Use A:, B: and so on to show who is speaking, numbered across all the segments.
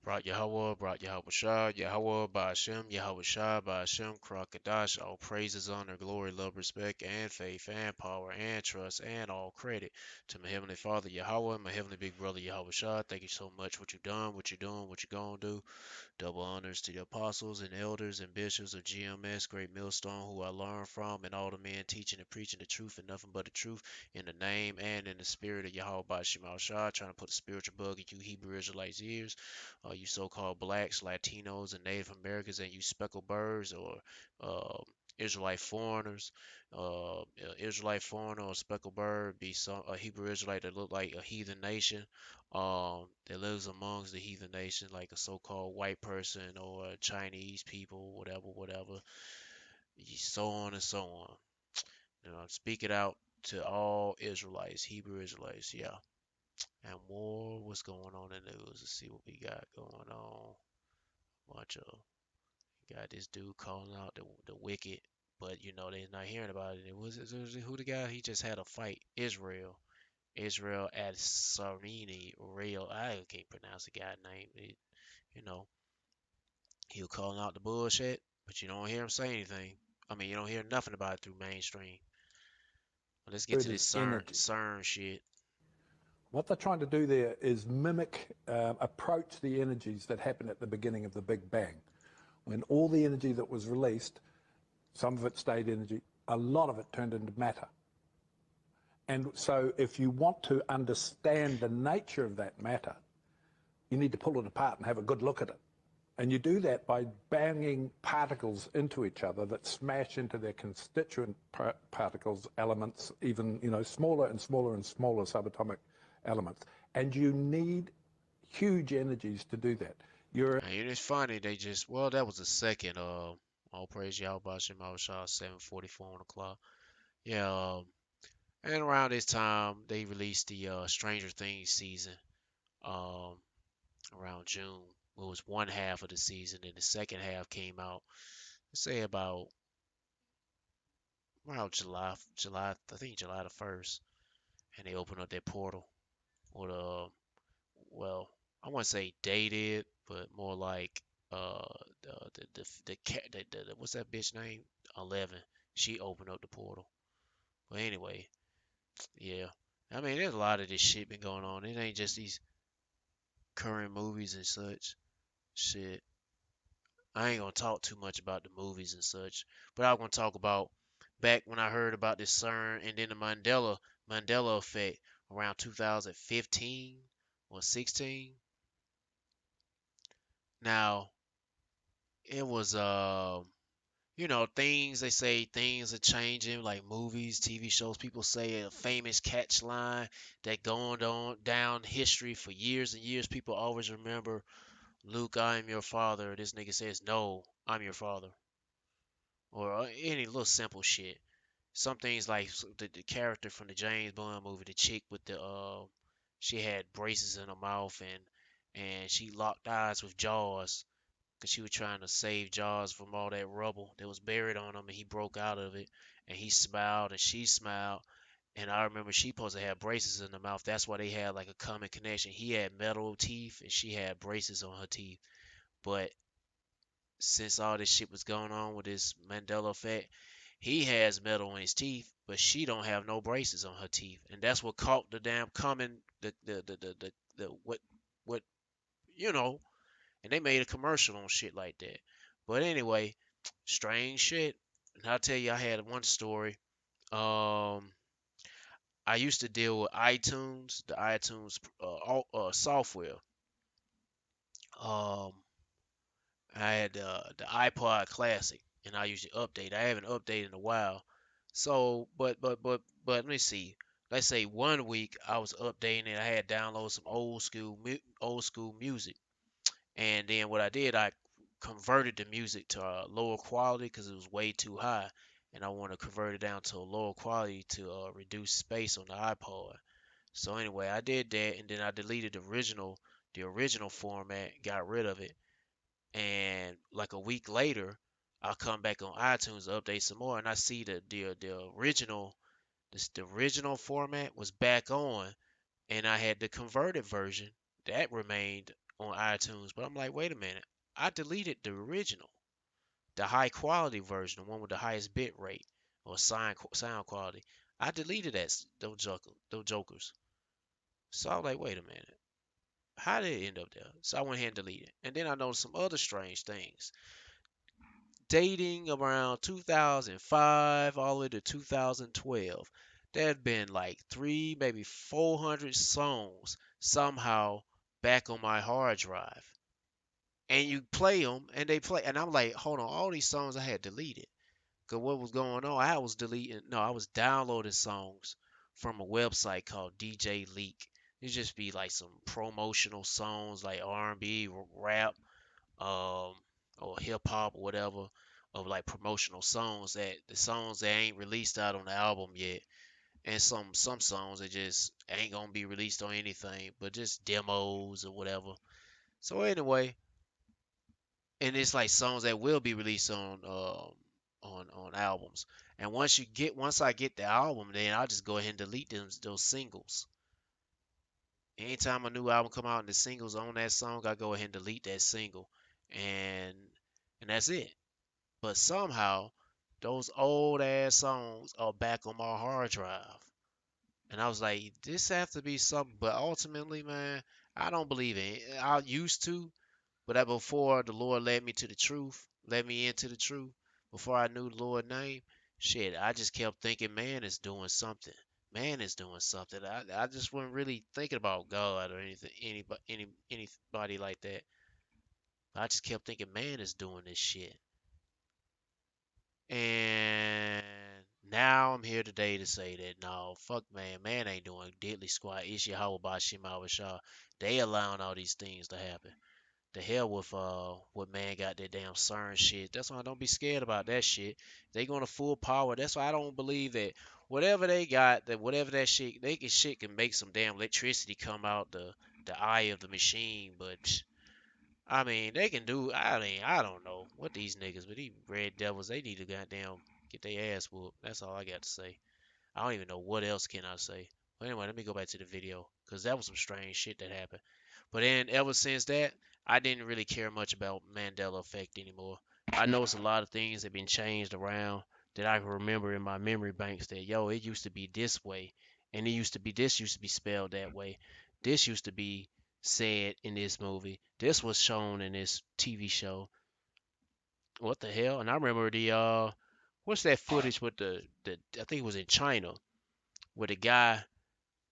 A: Brought Yahweh, brought Yahweh Shah, Yahweh Ba'ashem, Yahweh Shah, Ba'ashem, Krakadash, all praises, honor, glory, love, respect, and faith, and power, and trust, and all credit to my Heavenly Father, Yahweh, my Heavenly Big Brother, Yahweh Shah. Thank you so much for what you've done, what you're doing, what you're going to do. Double honors to the apostles and elders and bishops of GMS, Great Millstone, who I learned from, and all the men teaching and preaching the truth and nothing but the truth in the name and in the spirit of Yahweh Bashim Al Shah, trying to put a spiritual bug in you Hebrew Israelites' ears, you so called blacks, Latinos, and Native Americans, and you speckled birds or uh, Israelite foreigners. Israelite foreigner or speckled bird be some a Hebrew Israelite that look like a heathen nation that lives amongst the heathen nation, like a so-called white person or Chinese people, whatever, whatever, so on and so on. Speak it out to all Israelites, Hebrew Israelites, yeah. And more, what's going on in the news? Let's see what we got going on. Bunch of got this dude calling out the wicked, but they're not hearing about it. It was who the guy? He just had a fight. Israel at Sarini Real. I can't pronounce the guy's name. You know, he was calling out the bullshit, but you don't hear him say anything. I mean, you don't hear nothing about it through mainstream. Well, let's get
B: Word
A: to this
B: is
A: CERN,
B: energy.
A: CERN shit.
B: What they're trying to do there is mimic, approach the energies that happened at the beginning of the Big Bang. When all the energy that was released, some of it stayed energy, a lot of it turned into matter. And so if you want to understand the nature of that matter, you need to pull it apart and have a good look at it. And you do that by banging particles into each other that smash into their constituent particles, elements, even smaller and smaller and smaller subatomic elements. And you need huge energies to do that. You're
A: And it's funny, they just, well, that was the second, all praise Yahweh Bashim Shah, 7:44 on the clock. Yeah, and around this time, they released the Stranger Things season, um, around June. It was one half of the season, and the second half came out, let's say about around July, I think July the 1st, and they opened up their portal, or well, I wouldn't say dated, but more like uh the cat what's that bitch name? 11. She opened up the portal. But anyway, yeah. I mean, there's a lot of this shit been going on. It ain't just these current movies and such. Shit. I ain't gonna talk too much about the movies and such, but I'm gonna talk about back when I heard about this CERN and then the Mandela effect around 2015 or 16. Now, it was things they say things are changing, like movies, TV shows. People say a famous catch line that going on down history for years and years. People always remember, Luke, I am your father. This nigga says, no, I'm your father. Or any little simple shit. Some things like the character from the James Bond movie, the chick with the she had braces in her mouth, and she locked eyes with Jaws because she was trying to save Jaws from all that rubble that was buried on him, and he broke out of it, and he smiled, and she smiled, and I remember she supposed to have braces in her mouth. That's why they had like a common connection. He had metal teeth, and she had braces on her teeth. But since all this shit was going on with this Mandela effect, he has metal in his teeth, but she don't have no braces on her teeth, and that's what caught the damn common the what you know and they made a commercial on shit like that. But anyway, strange shit. And I'll tell you, I had one story. Um, I used to deal with iTunes, the iTunes software. Um, I had the iPod Classic, and I usually update. I haven't updated in a while. So, but let me see. Let's say one week I was updating it. I had downloaded some old school music. And then what I did, I converted the music to a lower quality because it was way too high, and I want to convert it down to a lower quality to reduce space on the iPod. So anyway, I did that, and then I deleted the original format, got rid of it, and like a week later, I'll come back on iTunes to update some more, and I see the original the original format was back on, and I had the converted version that remained on iTunes, but I'm like, wait a minute. I deleted the original, the high quality version, the one with the highest bit rate or sound quality. I deleted those jokers. So I was like, wait a minute. How did it end up there? So I went ahead and deleted it. And then I noticed some other strange things. Dating around 2005 all the way to 2012, there had been like three, maybe 400 songs somehow back on my hard drive. And you play them and they play. And I'm like, hold on, all these songs I had deleted. Because what was going on, I was deleting, no, I was downloading songs from a website called DJ Leak. It just be like some promotional songs like R&B, rap, um, or hip hop or whatever, of like promotional songs that the songs that ain't released out on the album yet, and some songs that just ain't gonna be released on anything, but just demos or whatever. So anyway, and it's like songs that will be released on albums. And once I get the album, then I'll just go ahead and delete those singles. Anytime a new album come out and the singles on that song, I go ahead and delete that single, and and that's it. But somehow those old ass songs are back on my hard drive. And I was like, this have to be something. But ultimately, man, I don't believe in it. I used to, but that before the Lord led me to the truth, led me into the truth, before I knew the Lord's name, shit, I just kept thinking man is doing something. Man is doing something. I just wasn't really thinking about God or anything, anybody like that. I just kept thinking man is doing this shit. And now I'm here today to say that no, fuck man, man ain't doing diddly squat. It's Yahweh Bashim Shah. They allowing all these things to happen. The hell with what man got that damn CERN shit. That's why I don't be scared about that shit. They going to full power. That's why I don't believe that whatever they got, that whatever that shit, they can shit can make some damn electricity come out the eye of the machine. But I mean, they can do. I mean, I don't know what these niggas, but these red devils, they need to goddamn get their ass whooped. That's all I got to say. I don't even know what else can I say. But anyway, let me go back to the video because that was some strange shit that happened. But then ever since that, I didn't really care much about Mandela effect anymore. I noticed a lot of things have been changed around that I can remember in my memory banks that yo, it used to be this way, and it used to be this used to be spelled that way. This used to be said in this movie. This was shown in this TV show. What the hell? And I remember the what's that footage with the I think it was in China where the guy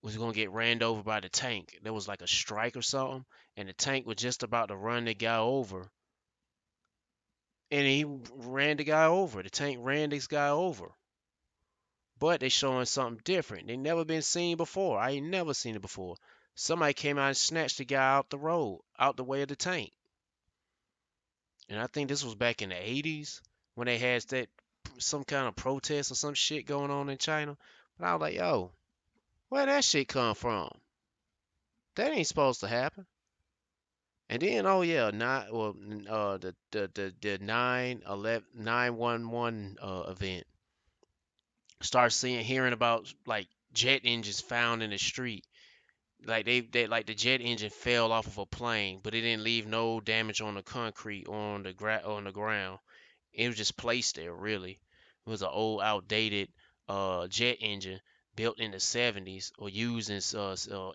A: was gonna get ran over by the tank. There was like a strike or something, and the tank was just about to run the guy over, and he ran the guy over. The tank ran this guy over. But they showing something different. They never been seen before. I ain't never seen it before. Somebody came out and snatched the guy out the road, out the way of the tank. And I think this was back in the 80s when they had that some kind of protest or some shit going on in China. But I was like, yo, where that shit come from? That ain't supposed to happen. And then, oh yeah, the 911 event. Start hearing about like jet engines found in the street. Like they like the jet engine fell off of a plane, but it didn't leave no damage on the concrete or on the ground. It was just placed there. Really, it was an old, outdated jet engine built in the 70s or used in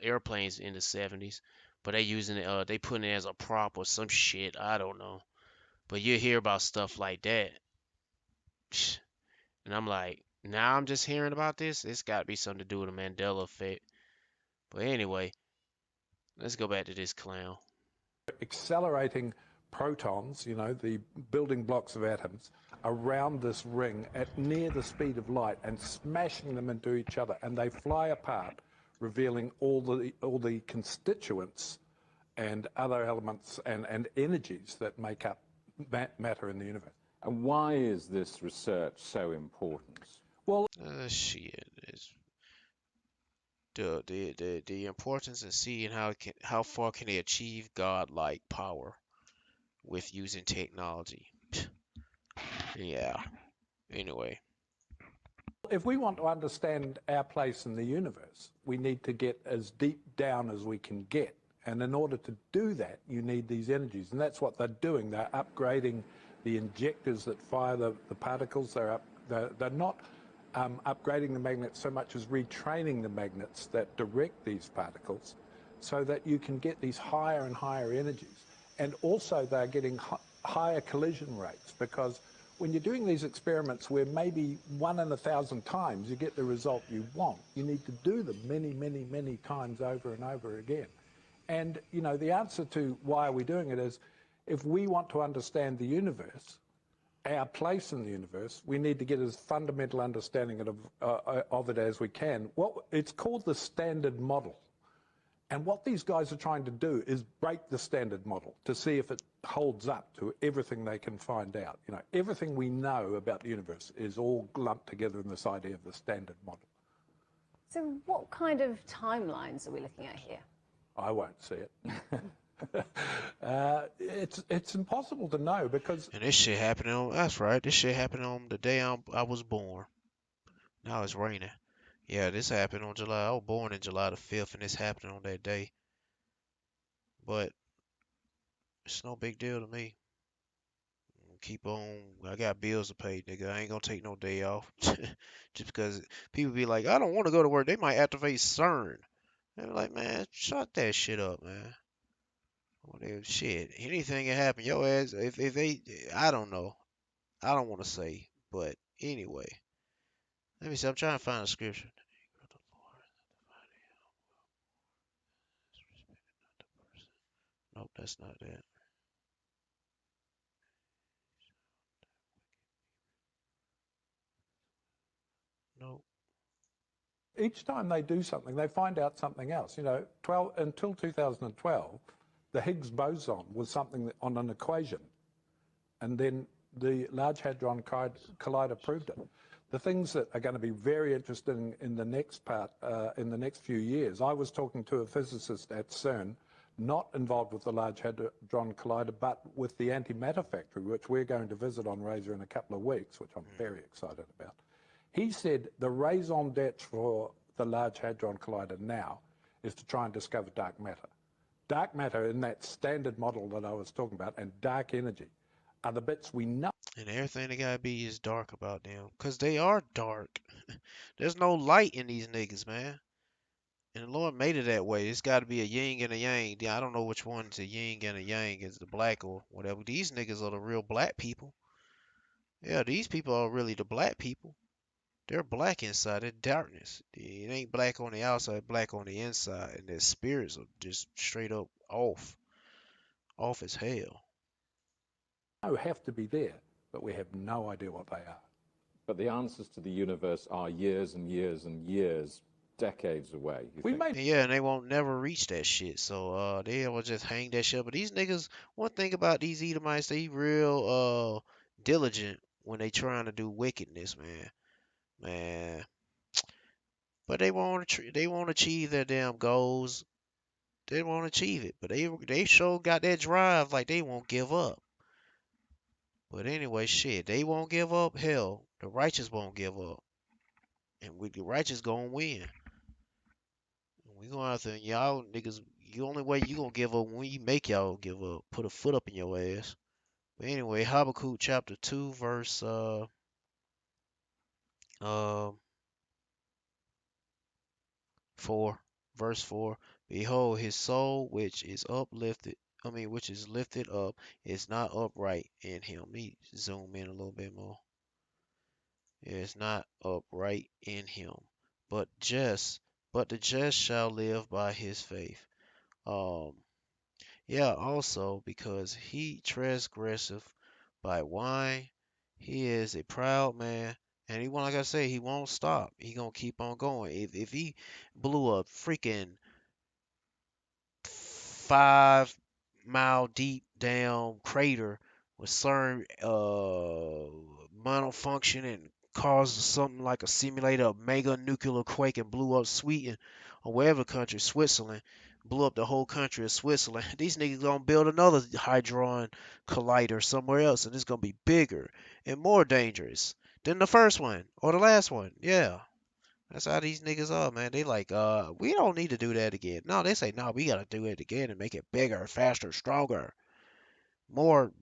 A: airplanes in the 70s, but they using it. They putting it as a prop or some shit. I don't know. But you hear about stuff like that, and I'm like, now I'm just hearing about this. It's got to be something to do with the Mandela effect. But anyway, let's go back to this clown.
B: accelerating protons, you know, the building blocks of atoms, around this ring at near the speed of light and smashing them into each other, and they fly apart, revealing all the constituents and other elements and energies that make up matter in the universe.
C: And why is this research so important?
B: Well,
A: Shit. It's the importance of seeing how far can they achieve godlike power with using technology. Yeah. Anyway.
B: if we want to understand our place in the universe, we need to get as deep down as we can get. And in order to do that, you need these energies. And that's what they're doing. They're upgrading the injectors that fire the particles. They're not upgrading the magnets so much as retraining the magnets that direct these particles so that you can get these higher and higher energies. And also they're getting higher collision rates, because when you're doing these experiments where maybe 1 in 1,000 times you get the result you want, you need to do them many, many, many times over and over again. And, you know, the answer to why are we doing it is, if we want to understand the universe, our place in the universe, we need to get as fundamental understanding of it as we can. It's called the Standard Model. And what these guys are trying to do is break the Standard Model to see if it holds up to everything they can find out. You know, everything we know about the universe is all lumped together in this idea of the Standard Model.
D: So what kind of timelines are we looking at here?
B: I won't see it. It's impossible to know, because...
A: And this shit happened on, that's right, this shit happened on the day I was born. Now it's raining. Yeah, this happened on July. I was born in July the 5th, and this happened on that day. But it's no big deal to me. Keep on. I got bills to pay, nigga. I ain't gonna take no day off. Just because people be like, I don't want to go to work. They might activate CERN. They're like, man, shut that shit up, man. Well, shit, anything can happen. Your ass, if they, I don't know. I don't want to say, but anyway. Let me see. I'm trying to find a scripture. Nope, that's not that. Nope.
B: Each time they do something, they find out something else. You know, until 2012, the Higgs boson was something on an equation, and then the Large Hadron Collider proved it. The things that are going to be very interesting in the next part, in the next few years, I was talking to a physicist at CERN, not involved with the Large Hadron Collider, but with the antimatter factory, which we're going to visit on Razor in a couple of weeks, which I'm very excited about. He said the raison d'etre for the Large Hadron Collider now is to try and discover dark matter. Dark matter, in that standard model that I was talking about, and dark energy are the bits we know.
A: And everything they gotta be is dark about them. Cause they are dark. There's no light in these niggas, man. And the Lord made it that way. It's gotta be a yin and a yang. Yeah, I don't know which one's a yin and a yang, is the black or whatever. These niggas are the real black people. Yeah, these people are really the black people. They're black inside. They're darkness. It ain't black on the outside, black on the inside. And their spirits are just straight up off. Off as hell.
B: Have to be there, but we have no idea what they are.
C: But the answers to the universe are years and years and years, decades away.
A: And yeah, and they won't never reach that shit. So they will just hang that shit. But these niggas, one thing about these Edomites, they real diligent when they trying to do wickedness, man. Man. But they won't achieve their damn goals. They won't achieve it. But they sure got that drive, like they won't give up. But anyway, shit, they won't give up. Hell, the righteous won't give up. And the righteous gonna win. We going out there, and y'all niggas, the only way you gonna give up when you make y'all give up. Put a foot up in your ass. But anyway, Habakkuk chapter 2, verse uh 4. Verse 4. Behold, his soul which is which is lifted up is not upright in him. Let me zoom in a little bit more. It's not upright in him. But the just shall live by his faith. Um Yeah, also because he transgresseth by wine, he is a proud man, and he won't, like I say, he won't stop. He gonna keep on going. If he blew a freaking 5 mile deep down crater with certain malfunction and caused something like a simulated a mega nuclear quake and blew up Sweden or wherever country, Switzerland, blew up the whole country of Switzerland. These niggas gonna build another hadron collider somewhere else, and it's gonna be bigger and more dangerous than the first one or the last one. Yeah. That's how these niggas are, man. They like, we don't need to do that again. No, they say, no, we gotta do it again and make it bigger, faster, stronger, more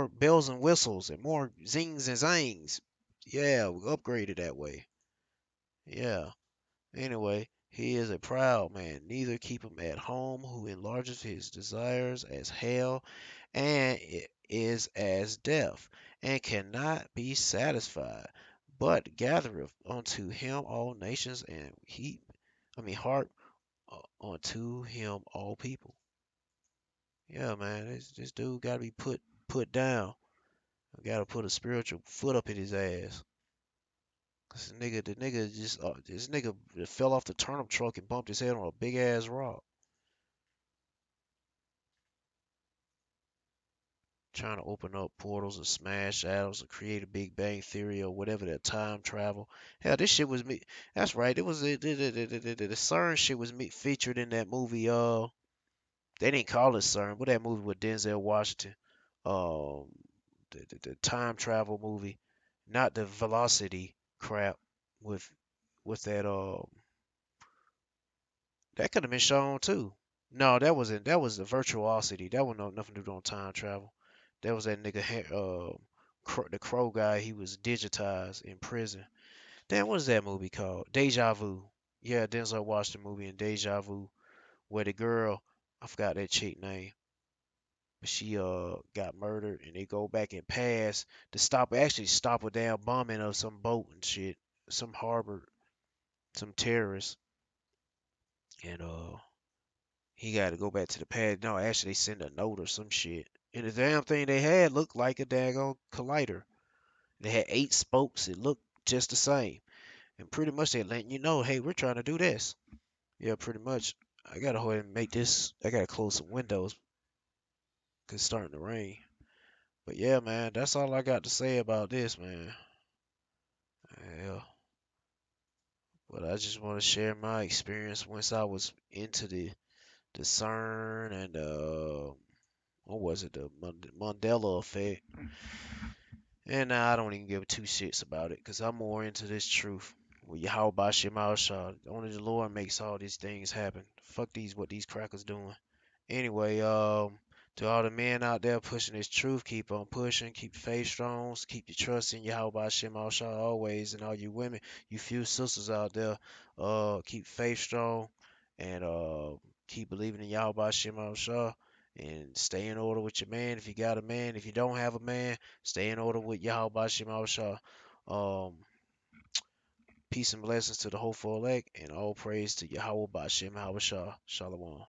A: bells and whistles and more zings and zangs. Yeah, we upgraded that way. Yeah. Anyway, he is a proud man. Neither keep him at home who enlarges his desires as hell and is as death, and cannot be satisfied, but gathereth unto him all nations and heart unto him all people. Yeah, man, this dude gotta be put down. Gotta put a spiritual foot up in his ass. This nigga fell off the turnip truck and bumped his head on a big ass rock. Trying to open up portals or smash atoms or create a Big Bang Theory or whatever that time travel. Hell, this shit was me. That's right. It was the CERN shit was me featured in that movie. They didn't call it CERN, but that movie with Denzel Washington. Um, the time travel movie, not the Velocity crap with that that could have been shown too. No, that wasn't. That was the virtuosity. That was nothing to do on time travel. That was that nigga, the crow guy. He was digitized in prison. Damn, what is that movie called? Deja Vu. Yeah, Denzel watched the movie in Deja Vu where the girl, I forgot that chick name, but she got murdered, and they go back and pass to stop a damn bombing of some boat and shit, some harbor, some terrorists, and he got to go back to the pad. No, actually, they send a note or some shit. And the damn thing they had looked like a daggone collider. They had 8 spokes. It looked just the same. And pretty much they letting you know, hey, we're trying to do this. Yeah, pretty much. I gotta go ahead and make this. I gotta close some windows because it's starting to rain. But yeah, man, that's all I got to say about this, man. Yeah. But I just want to share my experience once I was into the CERN and what was it, the Mandela effect. And now I don't even give 2 shits about it because I'm more into this truth. Well, Yahweh Bashim Shah. Only the Lord makes all these things happen. Fuck what these crackers doing. Anyway, to all the men out there pushing this truth, keep on pushing, keep faith strong, keep your trust in Yahweh Bashim Shah always, and all you women, you few sisters out there, keep faith strong and keep believing in Yahweh Bashim Shah. And stay in order with your man if you got a man. If you don't have a man, stay in order with Yahweh Bashim Shah. Um, Peace and blessings to the hopeful elect, and all praise to Yahweh Bashim Shah. Shalom.